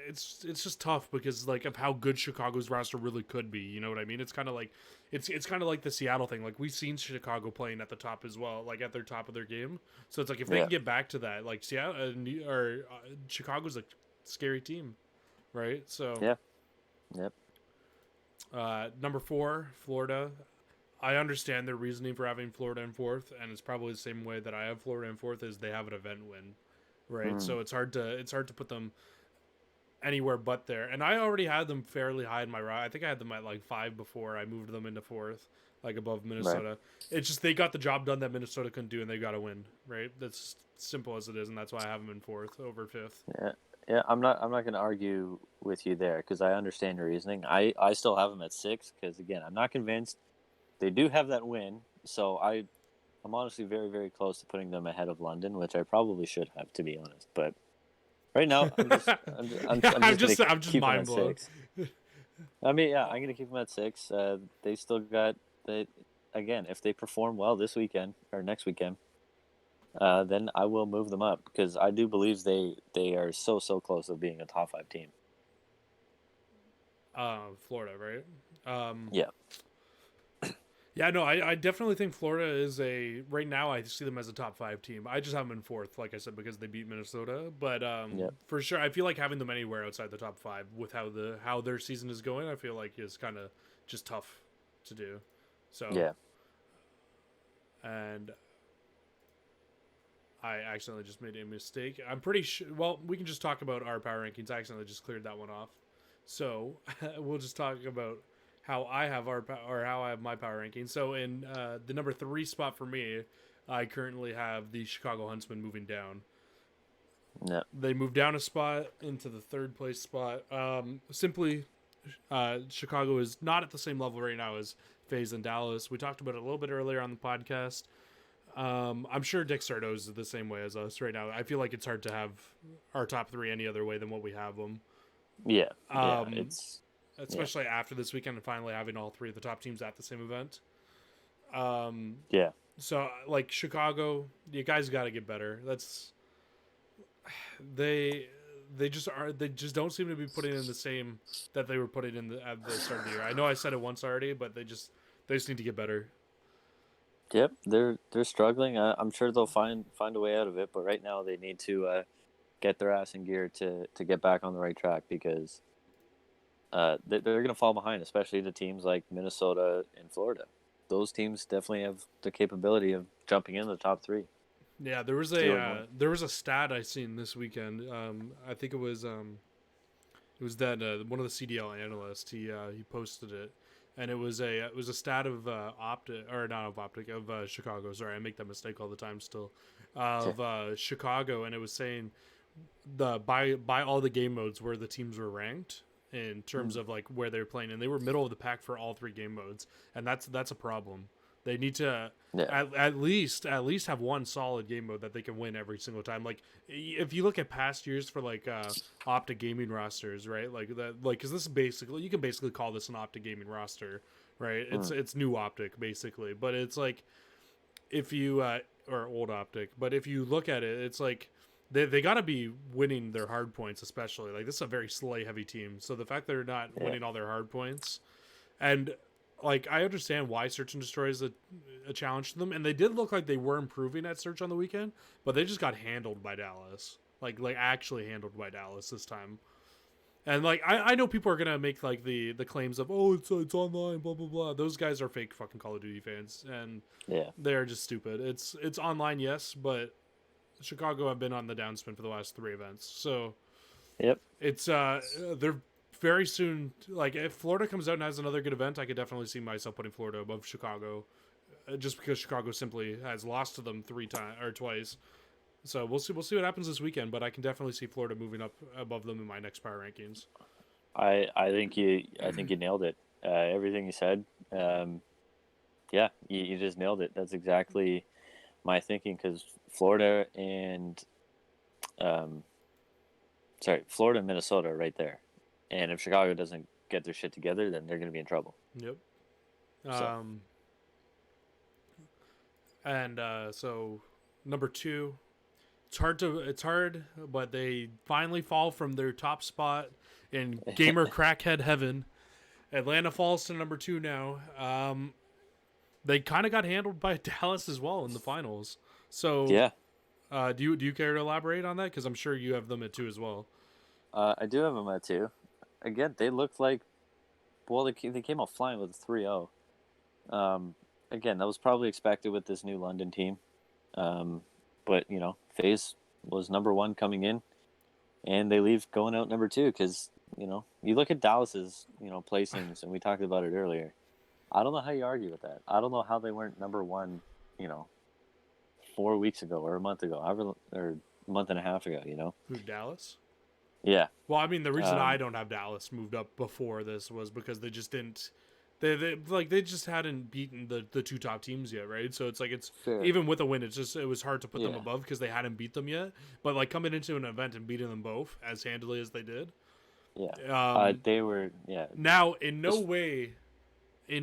just tough because like of how good Chicago's roster really could be. You know what I mean? It's kind of like it's kind of like the Seattle thing. Like we've seen Chicago playing at the top as well, like at their top of their game. So it's like if they can get back to that, like Seattle or Chicago's a scary team, right? So Yeah. Yep. Number 4, Florida. I understand their reasoning for having Florida in 4th, and it's probably the same way that I have Florida in 4th is they have an event win, right? So it's hard to put them anywhere but there. And I already had them fairly high in my route. I think I had them at like 5 before I moved them into 4th, like above Minnesota. Right. It's just they got the job done that Minnesota couldn't do, and they got to win, right? That's simple as it is, and that's why I have them in 4th over 5th. Yeah. Yeah, I'm not going to argue with you there because I understand your reasoning. I still have them at 6 because again, I'm not convinced. They do have that win, so I'm honestly very, very close to putting them ahead of London, which I probably should have, to be honest. But right now, I'm just mind blown. I mean, yeah, I'm going to keep them at 6. They still got again. If they perform well this weekend or next weekend, then I will move them up because I do believe they are so close to being a top 5 team. Florida, right? Yeah. Yeah, no, I definitely think Florida is right now I see them as a top 5 team. I just have them in 4th, like I said, because they beat Minnesota. But for sure, I feel like having them anywhere outside the top 5 with how their season is going, I feel like is kind of just tough to do. So yeah. And I accidentally just made a mistake. I'm pretty sure. Well, we can just talk about our power rankings. I accidentally just cleared that one off. So we'll just talk about how I have how I have my power ranking. So in the number 3 spot for me, I currently have the Chicago Huntsmen moving down. Yeah. They moved down a spot into the 3rd place spot. Simply, Chicago is not at the same level right now as FaZe and Dallas. We talked about it a little bit earlier on the podcast. I'm sure Dick Sardo is the same way as us right now. I feel like it's hard to have our top 3 any other way than what we have them. Yeah. It's especially after this weekend and finally having all 3 of the top teams at the same event. Yeah. So like Chicago, you guys got to get better. They just don't seem to be putting in the same that they were putting in at the start of the year. I know I said it once already, but they just need to get better. Yep, they're struggling. I'm sure they'll find a way out of it, but right now they need to get their ass in gear to get back on the right track because they're going to fall behind, especially the teams like Minnesota and Florida. Those teams definitely have the capability of jumping in the top three, Yeah, stealing one. there was a stat I seen this weekend. I think it was that one of the CDL analysts he posted it, and it was a stat of Optic or not of Optic of Chicago. Sorry, I make that mistake all the time still. Of Chicago, and it was saying the by all the game modes where the teams were ranked in terms Mm. of like where they're playing, and they were middle of the pack for all three game modes, and that's a problem. They need to Yeah, at least have one solid game mode that they can win every single time. Like if you look at past years for like Optic gaming rosters, right? Like that, like because this is basically you can basically call this an Optic gaming roster, right? mm. It's new Optic basically, but it's like if you or old Optic, but if you look at it, it's like they got to be winning their hard points, especially like this is a very slay heavy team. So the fact they're not Yeah, winning all their hard points, and like I understand why search and destroy is a challenge to them, and they did look like they were improving at search on the weekend, but they just got handled by Dallas, like actually handled by Dallas this time. And like I know people are gonna make like the claims of oh it's online blah blah blah. Those guys are fake fucking Call of Duty fans, and yeah, they're just stupid. It's online, yes, but Chicago have been on the downspin for the last three events, so yep, it's they're very soon. Like if Florida comes out and has another good event, I could definitely see myself putting Florida above Chicago, just because Chicago simply has lost to them three times or twice. So we'll see what happens this weekend, but I can definitely see Florida moving up above them in my next power rankings. I think you nailed it. Everything you said. Yeah, you just nailed it. That's exactly my thinking because Florida and um, Florida and Minnesota are right there. And if Chicago doesn't get their shit together, then they're going to be in trouble. Yep. So, Um, and so number two, it's hard, but they finally fall from their top spot in gamer crackhead heaven. Atlanta falls to number two now. They kind of got handled by Dallas as well in the finals. So, yeah, do you care to elaborate on that? Because I'm sure you have them at two as well. I do have them at two. Again, they looked like, well, they came out flying with a 3-0. Again, that was probably expected with this new London team. But, FaZe was number one coming in, and they leave going out number two because, you look at Dallas's, placings, and we talked about it earlier. I don't know how you argue with that. I don't know how they weren't number one, you know, 4 weeks ago or a month ago, or a month and a half ago. Who, Dallas? Yeah. Well, I mean, the reason I Um, don't have Dallas moved up before this was because they just didn't. They just hadn't beaten the two top teams yet, right? So it's like it's Fair. even with a win, it was hard to put them Yeah. above because they hadn't beat them yet. But like coming into an event and beating them both as handily as they did, Yeah. um, They were, yeah. now Just, in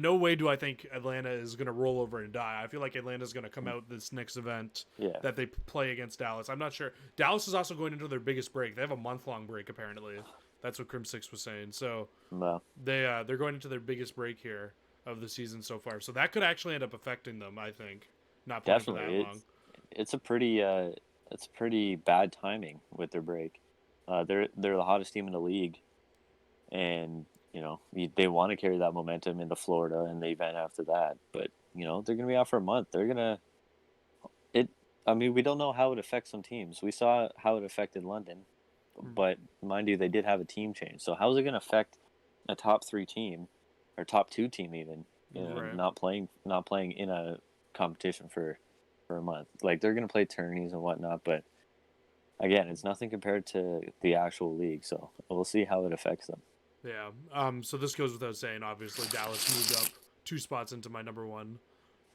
no way do I think Atlanta is going to roll over and die. I feel like Atlanta's going to come out this next event yeah. that they play against Dallas. I'm not sure. Dallas is also going into their biggest break. They have a month-long break apparently. That's what Crim6 was saying. So No. they're going into their biggest break here of the season so far. So that could actually end up affecting them, I think. Not playing for that Definitely. long. It's a pretty bad timing with their break. They're the hottest team in the league, and they want to carry that momentum into Florida and the event after that. But they're gonna be out for a month. They're gonna it. I mean, we don't know how it affects some teams. We saw how it affected London, but mind you, they did have a team change. So how is it gonna affect a top three team or top two team even? Right. Not playing in a competition for a month. Like they're gonna play tourneys and whatnot, but again, it's nothing compared to the actual league. So we'll see how it affects them. Yeah. So this goes without saying, obviously, Dallas moved up two spots into my number one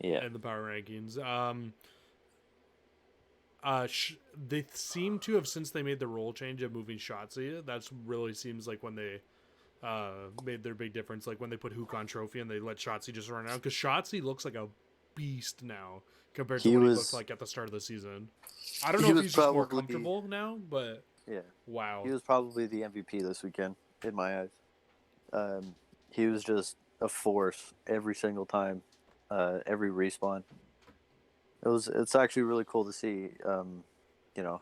Yeah. in the power rankings. They seem to have, since they made the role change of moving Shotzi, that's really seems like when they made their big difference, like when they put Hook on Trophy and they let Shotzi just run out, because Shotzi looks like a beast now compared to He what he looked was like at the start of the season. I don't know he if was he's just more probably comfortable now, but yeah. wow. He was probably the MVP this weekend in my eyes. He was just a force every single time, every respawn. It's actually really cool to see.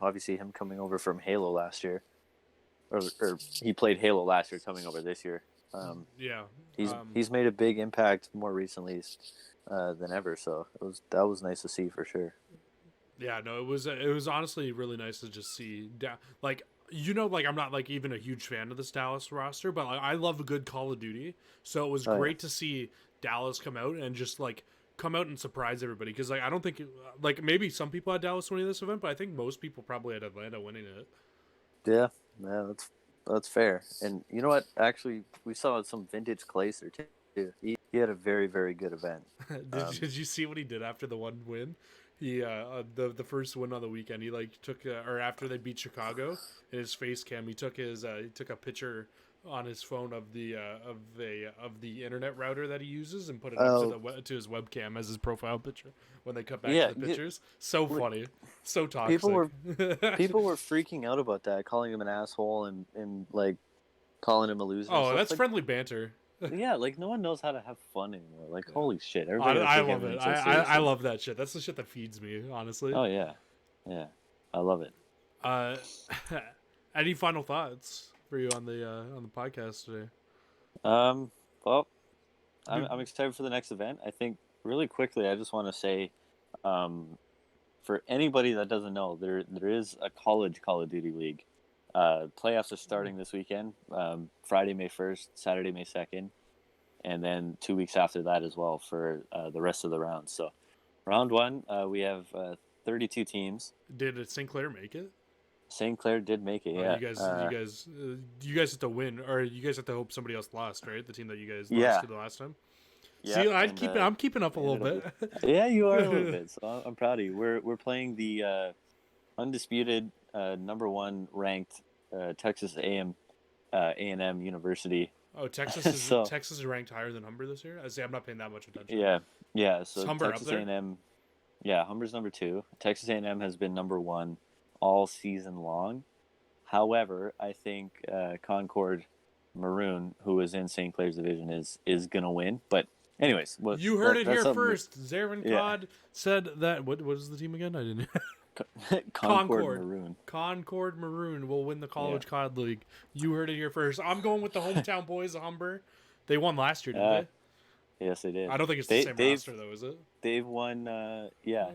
Obviously him coming over from Halo last year, or he played Halo last year, coming over this year. Yeah. He's made a big impact more recently than ever. So that was nice to see for sure. Yeah, no, it was honestly really nice to just see like like I'm not like even a huge fan of this Dallas roster, but like, I love a good Call of Duty, so it was Oh yeah, great to see Dallas come out and just like come out and surprise everybody because like I don't think like maybe some people had Dallas winning this event, but I think most people probably had Atlanta winning it. yeah, yeah. That's fair. And you know what? Actually, we saw some vintage Clayster too. He had a very very good event. Did you see what he did after the one win? He the first win on the weekend. He like took or after they beat Chicago in his face cam, he took a picture on his phone of the internet router that he uses and put it up to Oh to his webcam as his profile picture when they cut back to yeah, the pictures. So like, funny, so people toxic. were people were freaking out about that, calling him an asshole and like calling him a loser and Oh, stuff. that's It's like, friendly banter. yeah, like no one knows how to have fun anymore. Like Yeah. holy shit, everybody got to I take love it. everything so I seriously. love that shit. That's the shit that feeds me, honestly. Oh yeah, yeah, I love it. Uh, any final thoughts for you on the podcast today? Well, You, I'm excited for the next event. I think really quickly, I just want to say, um, for anybody that doesn't know, there is a college Call of Duty league. Playoffs are starting this weekend, Friday, May 1st, Saturday, May 2nd, and then 2 weeks after that as well for the rest of the rounds. So, round one, we have 32 teams. did St. Clair make it? St. Clair did make it, Oh, yeah. you guys have to win, or you guys have to hope somebody else lost, right? The team that you guys lost Yeah, to the last time. yeah, See, and I'm keeping up a little ended up. bit. Yeah, you are a little bit. So I'm proud of you. We're playing the undisputed number one ranked Texas A&M University. Oh, So Texas is ranked higher than Humber this year. I say I'm not paying that much attention. yeah, yeah. Is So Humber up Texas there? A&M, yeah, Humber's number two. Texas A&M has been number one all season long. However, I think Concord Maroon, who is in St. Clair's division, is gonna win. But anyways, You heard it that's here something. first. Zervin Yeah, Cod said that. What is the team again? I didn't. Concord Concord. Maroon. Concord Maroon will win the Yeah. College Cod League. You heard it here first. I'm going with the hometown boys of Humber. They won last year, didn't Uh, they? yes, they did. I don't think it's the same They've roster though, is it? they've won. Yeah,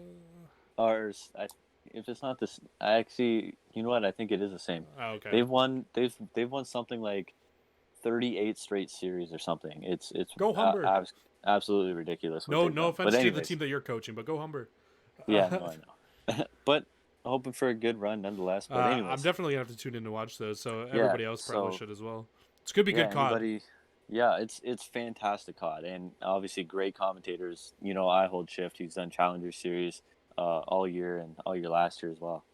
or if it's not this, I actually, you know what? I think it is the same. Oh, okay. They've won something like 38 straight series or something. It's Go Humber. absolutely ridiculous what No, they've no done. But offense to the anyways, team that you're coaching, but go Humber. yeah, no, I know. But hoping for a good run nonetheless. But I'm anyways, definitely gonna have to tune in to watch those. So yeah. everybody else probably So should as well. It's gonna be yeah, good COD. anybody. Yeah, it's fantastic COD, and obviously great commentators. You know, I hold shift. He's done Challenger Series all year and all year last year as well.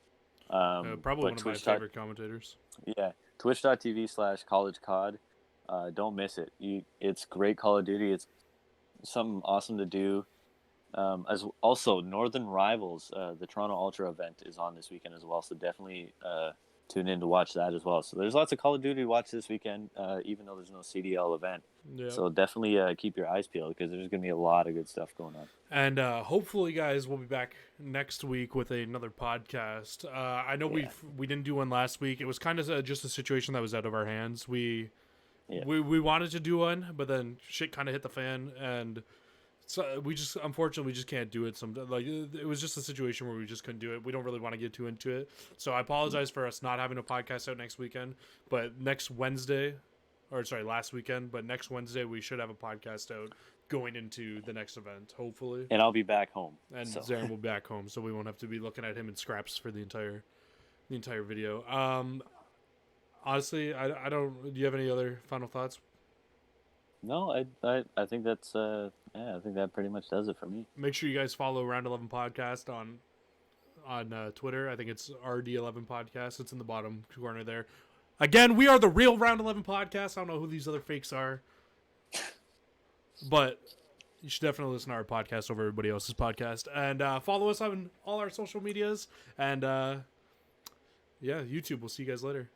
Probably But one of my Twitch. favorite commentators. Yeah, twitch.tv/College COD. Don't miss it. It's great Call of Duty. It's something awesome to do. As also Northern Rivals, the Toronto Ultra event is on this weekend as well. So definitely tune in to watch that as well. So there's lots of Call of Duty to watch this weekend, even though there's no CDL event. Yeah. So definitely keep your eyes peeled because there's going to be a lot of good stuff going on. And hopefully, guys, we'll be back next week with another podcast. I know we didn't do one last week. It was kind of just a situation that was out of our hands. We wanted to do one, but then shit kind of hit the fan, and so we just unfortunately we just can't do it. Like it was just a situation where we just couldn't do it. We don't really want to get too into it, so I apologize for us not having a podcast out next weekend. But next Wednesday, or sorry, last weekend, but next Wednesday we should have a podcast out going into the next event, hopefully. And I'll be back home. And so. Zarin will be back home, so we won't have to be looking at him in scraps for the entire video. Honestly, I don't. Do you have any other final thoughts? No, I think that's I think that pretty much does it for me. Make sure you guys follow Round 11 Podcast on Twitter. I think it's RD11 Podcast. It's in the bottom corner there. Again, we are the real Round 11 Podcast. I don't know who these other fakes are, but you should definitely listen to our podcast over everybody else's podcast. And follow us on all our social medias. And, YouTube. We'll see you guys later.